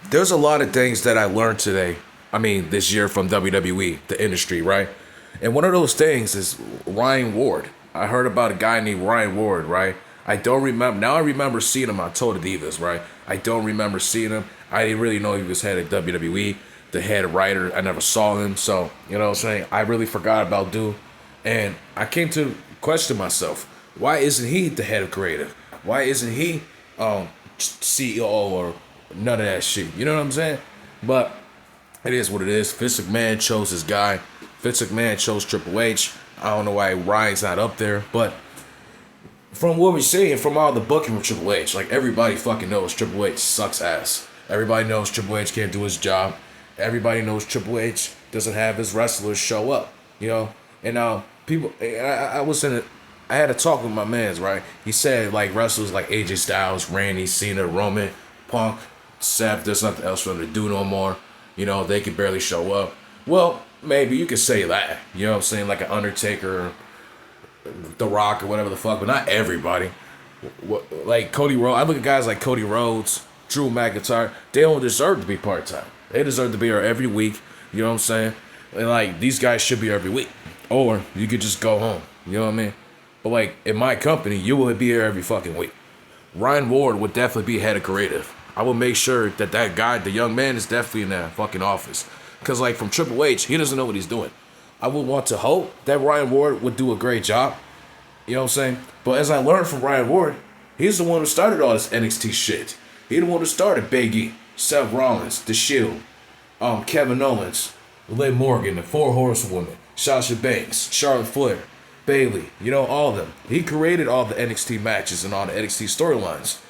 there's a lot of things that I learned today. I mean, this year from WWE, the industry, right? And one of those things is Ryan Ward. I heard about a guy named Ryan Ward, right? I don't remember. Now I remember seeing him on Total Divas, right? I don't remember seeing him. I didn't really know he was head of WWE, the head writer. I never saw him. So, you know what I'm saying? I really forgot about dude. And I came to question myself. Why isn't he the head of creative? Why isn't he CEO or none of that shit? You know what I'm saying? But it is what it is. Vince McMahon chose his guy. Vince McMahon chose Triple H. I don't know why Ryan's not up there, but from what we're seeing, from all the booking from Triple H, like everybody fucking knows Triple H sucks ass. Everybody knows Triple H can't do his job. Everybody knows Triple H doesn't have his wrestlers show up, you know? And now people, I was in it. I had a talk with my mans, right? He said like wrestlers like AJ Styles, Randy, Cena, Roman, Punk, Seth, there's nothing else for them to do no more. You know, they can barely show up. Well, maybe you could say that. You know what I'm saying? Like an Undertaker, The Rock, or whatever the fuck, but not everybody. Like Cody Rhodes, I look at guys like Cody Rhodes, Drew McIntyre, they don't deserve to be part-time. They deserve to be here every week. You know what I'm saying? And like, these guys should be every week. Or you could just go home. You know what I mean? But like, in my company, you would be here every fucking week. Ryan Ward would definitely be head of creative. I will make sure that that guy, the young man, is definitely in that fucking office. Because like from Triple H, he doesn't know what he's doing. I would want to hope that Ryan Ward would do a great job. You know what I'm saying? But as I learned from Ryan Ward, he's the one who started all this NXT shit. He the one who started Big E, Seth Rollins, The Shield, Kevin Owens, Liv Morgan, the Four Horsewomen, Sasha Banks, Charlotte Flair, Bayley, you know, all of them. He created all the NXT matches and all the NXT storylines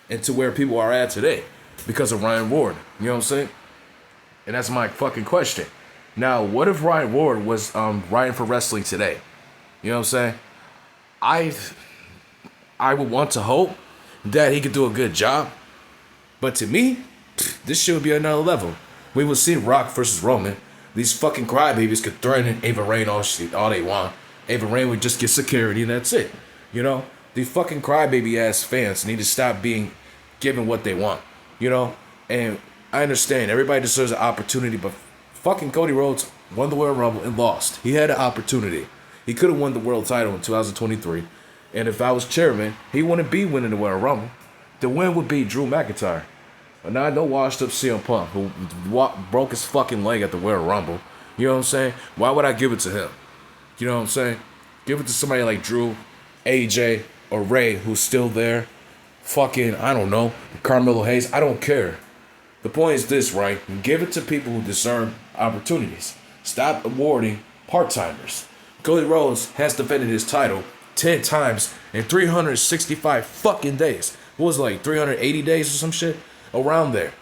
into where people are at today because of Ryan Ward. You know what I'm saying? And that's my fucking question. Now, what if Ryan Ward was writing for wrestling today? You know what I'm saying? I would want to hope that he could do a good job. But to me, this shit would be another level. We would see Rock versus Roman. These fucking crybabies could threaten Ava Raine all they want. Ava Raine would just get security and that's it. You know? The fucking crybaby ass fans need to stop being given what they want. You know? And I understand everybody deserves an opportunity, but fucking Cody Rhodes won the World Rumble and lost. He had an opportunity. He could have won the world title in 2023. And if I was chairman, he wouldn't be winning the World Rumble. The win would be Drew McIntyre. And I know washed up CM Punk, who broke his fucking leg at the Royal Rumble. You know what I'm saying? Why would I give it to him? You know what I'm saying? Give it to somebody like Drew, AJ, or Ray, who's still there. Fucking, I don't know, Carmelo Hayes. I don't care. The point is this, right? Give it to people who deserve opportunities. Stop awarding part-timers. Cody Rhodes has defended his title 10 times in 365 fucking days. What was it, like 380 days or some shit? Around there.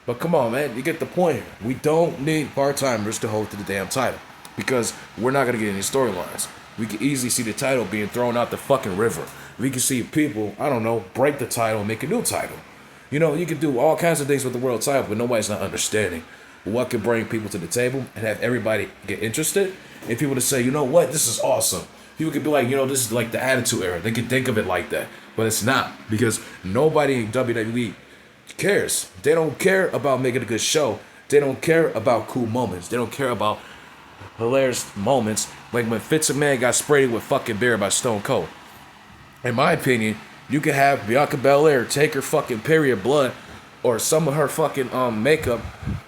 But come on, man, you get the point. We don't need part-timers to hold to the damn title because we're not going to get any storylines. We can easily see the title being thrown out the fucking river. We can see people, I don't know, break the title and make a new title. You know, you can do all kinds of things with the world title, but nobody's not understanding what can bring people to the table and have everybody get interested. And people to say, you know what, this is awesome. People could be like, you know, this is like the Attitude Era. They could think of it like that. But it's not, because nobody in WWE cares. They don't care about making a good show. They don't care about cool moments. They don't care about hilarious moments like when Vince McMahon got sprayed with fucking beer by Stone Cold. In my opinion, you could have Bianca Belair take her fucking period blood or some of her fucking makeup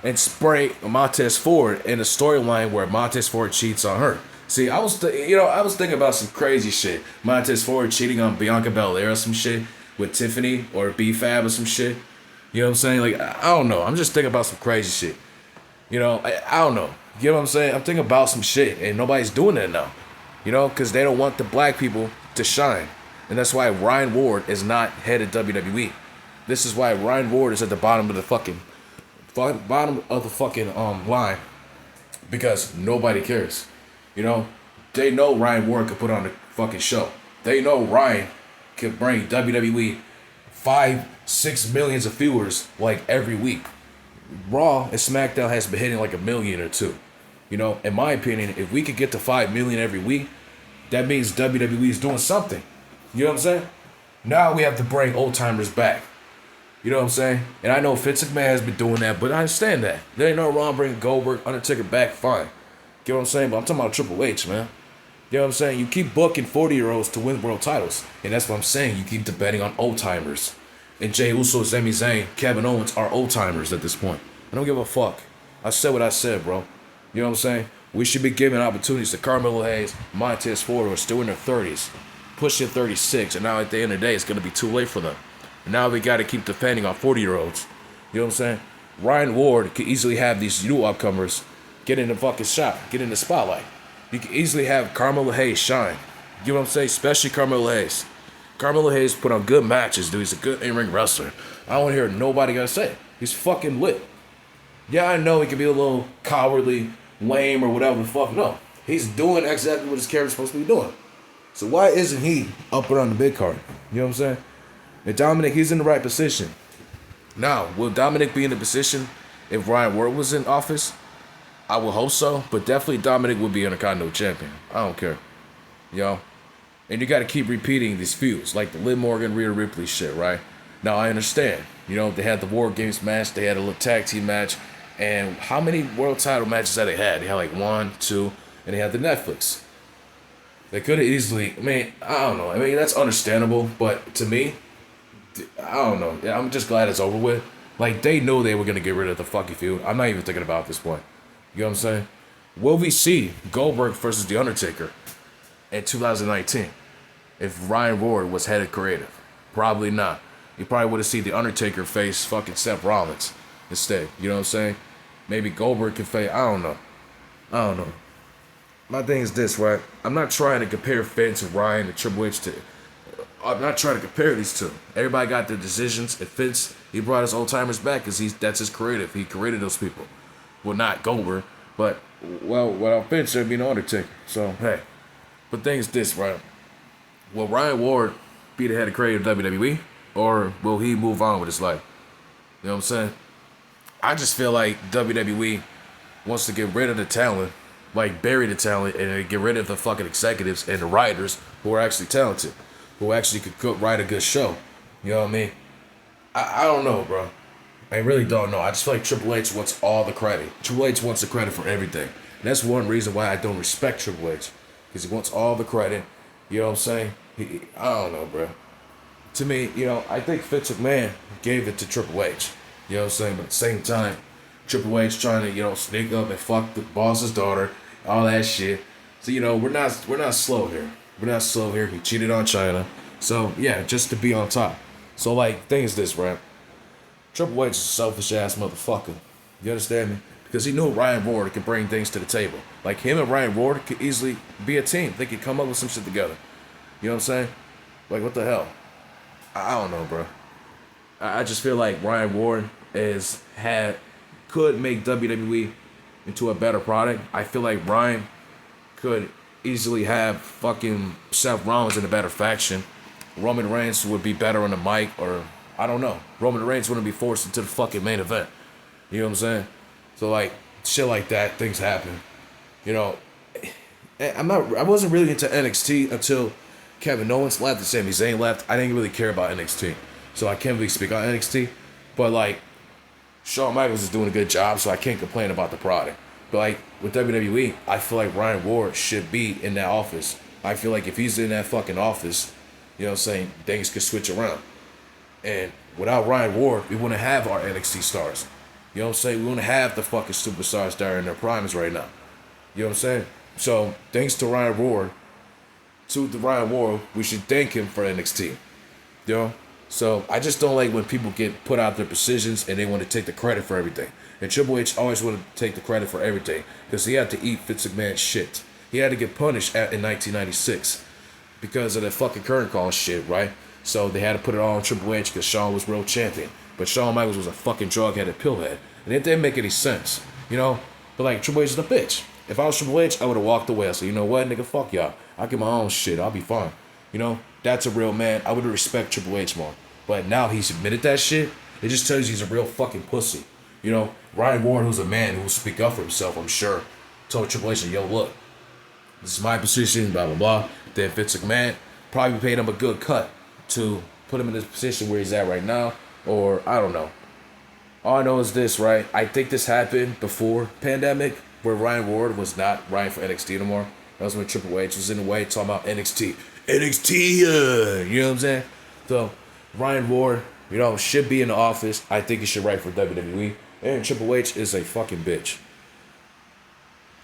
and spray Montez Ford in a storyline where Montez Ford cheats on her. See, I was thinking about some crazy shit. Montez Ford cheating on Bianca Belair or some shit with Tiffany or B-Fab or some shit. You know what I'm saying? Like, I don't know. I'm just thinking about some crazy shit. You know, I don't know. You know what I'm saying? I'm thinking about some shit and nobody's doing that now. You know, because they don't want the black people to shine. And that's why Ryan Ward is not head of WWE. This is why Ryan Ward is at the bottom of the fucking line. Because nobody cares. You know, they know Ryan Ward could put on the fucking show. They know Ryan could bring WWE 5-6 millions of viewers like every week. Raw and SmackDown has been hitting like 1 million or 2. You know, in my opinion, if we could get to 5 million every week, that means WWE is doing something. You know what I'm saying? Now we have to bring old timers back. You know what I'm saying? And I know Vince McMahon has been doing that, but I understand that. There ain't no wrong bringing Goldberg, Undertaker back, fine. Get what I'm saying? But I'm talking about Triple H, man. You know what I'm saying? You keep booking 40-year-olds to win world titles. And that's what I'm saying. You keep debating on old-timers. And Jey Uso, Sami Zayn, Kevin Owens are old-timers at this point. I don't give a fuck. I said what I said, bro. You know what I'm saying? We should be giving opportunities to Carmelo Hayes, Montez Ford, who are still in their 30s, pushing 36, and now at the end of the day, it's going to be too late for them. And now we got to keep defending on 40-year-olds. You know what I'm saying? Ryan Ward could easily have these new upcomers get in the fucking shot, get in the spotlight. You can easily have Carmelo Hayes shine. You know what I'm saying? Especially Carmelo Hayes. Carmelo Hayes put on good matches, dude. He's a good in-ring wrestler. I don't want to hear nobody gonna say it. He's fucking lit. Yeah, I know he can be a little cowardly, lame, or whatever the fuck. No. He's doing exactly what his character's supposed to be doing. So why isn't he up around the big card? You know what I'm saying? And Dominic, he's in the right position. Now, will Dominic be in the position if Ryan Ward was in office? I would hope so, but definitely Dominic would be Intercontinental Champion. I don't care. You know? And you got to keep repeating these feuds, like the Liv Morgan, Rhea Ripley shit, right? Now, I understand. You know, they had the War Games match, they had a little tag team match, and how many world title matches that they had? They had like 1, 2, and they had the Netflix. They could have easily, I mean, I don't know. I mean, that's understandable, but to me, I don't know. I'm just glad it's over with. Like, they knew they were going to get rid of the fucking feud. I'm not even thinking about it at this point. You know what I'm saying? Will we see Goldberg versus The Undertaker in 2019 if Ryan Ward was head of creative? Probably not. You probably would have seen The Undertaker face fucking Seth Rollins instead. You know what I'm saying? Maybe Goldberg can face, I don't know. My thing is this, right? I'm not trying to compare Vince and Ryan and Triple H to... I'm not trying to compare these two. Everybody got their decisions. If Vince, he brought his old timers back because that's his creative. He created those people. Well, not Goldberg, but, well, without Vince, there'd be no Undertaker. So, hey. But the thing is this, right? Will Ryan Ward be the head of creative WWE? Or will he move on with his life? You know what I'm saying? I just feel like WWE wants to get rid of the talent, like bury the talent, and get rid of the fucking executives and the writers who are actually talented, who actually could write a good show. You know what I mean? I don't know, bro. I really don't know. I just feel like Triple H wants all the credit. Triple H wants the credit for everything. And that's one reason why I don't respect Triple H. Because he wants all the credit. You know what I'm saying? I don't know, bro. To me, you know, I think Vince McMahon gave it to Triple H. You know what I'm saying? But at the same time, Triple H trying to, you know, sneak up and fuck the boss's daughter, all that shit. So, you know, we're not slow here. We're not slow here. He cheated on China. So, yeah, just to be on top. So, like, thing is this, right? Triple H is a selfish ass motherfucker. You understand me? Because he knew Ryan Ward could bring things to the table. Like, him and Ryan Ward could easily be a team. They could come up with some shit together. You know what I'm saying? Like, what the hell? I don't know, bro. I just feel like Ryan Ward could make WWE into a better product. I feel like Ryan could easily have fucking Seth Rollins in a better faction. Roman Reigns would be better on the mic, or I don't know. Roman Reigns wouldn't be forced into the fucking main event. You know what I'm saying? So like shit like that, things happen. You know, I wasn't really into NXT until Kevin Owens left and Sami Zayn left. I didn't really care about NXT. So I can't really speak on NXT. But like Shawn Michaels is doing a good job, so I can't complain about the product. But like with WWE, I feel like Ryan Ward should be in that office. I feel like if he's in that fucking office, you know what I'm saying, things could switch around. And without Ryan Ward, we wouldn't have our NXT stars. You know what I'm saying? We wouldn't have the fucking superstars that are in their primes right now. You know what I'm saying? So thanks to Ryan Ward, we should thank him for NXT. You know? So I just don't like when people get put out their positions and they want to take the credit for everything. And Triple H always wanted to take the credit for everything because he had to eat Vince McMahon's shit. He had to get punished in 1996 because of the fucking current call shit, right? So they had to put it all on Triple H because Shawn was world champion. But Shawn Michaels was a fucking drug-headed pillhead. And it didn't make any sense, you know? But like, Triple H is a bitch. If I was Triple H, I would have walked away. I said, you know what, nigga, fuck y'all. I'll get my own shit. I'll be fine. You know? That's a real man. I would respect Triple H more. But now he's admitted that shit. It just tells you he's a real fucking pussy. You know? Ryan Ward, who's a man who will speak up for himself, I'm sure, told Triple H, yo, look, this is my position, blah, blah, blah. Then Vince McMahon probably paid him a good cut to put him in this position where he's at right now. Or I don't know. All I know is this, right? I think this happened before pandemic, where Ryan Ward was not Ryan for NXT anymore. That was when Triple H was in the way talking about NXT. NXT, you know what I'm saying? So Ryan Ward, should be in the office. I think he should write for WWE. And Triple H is a fucking bitch.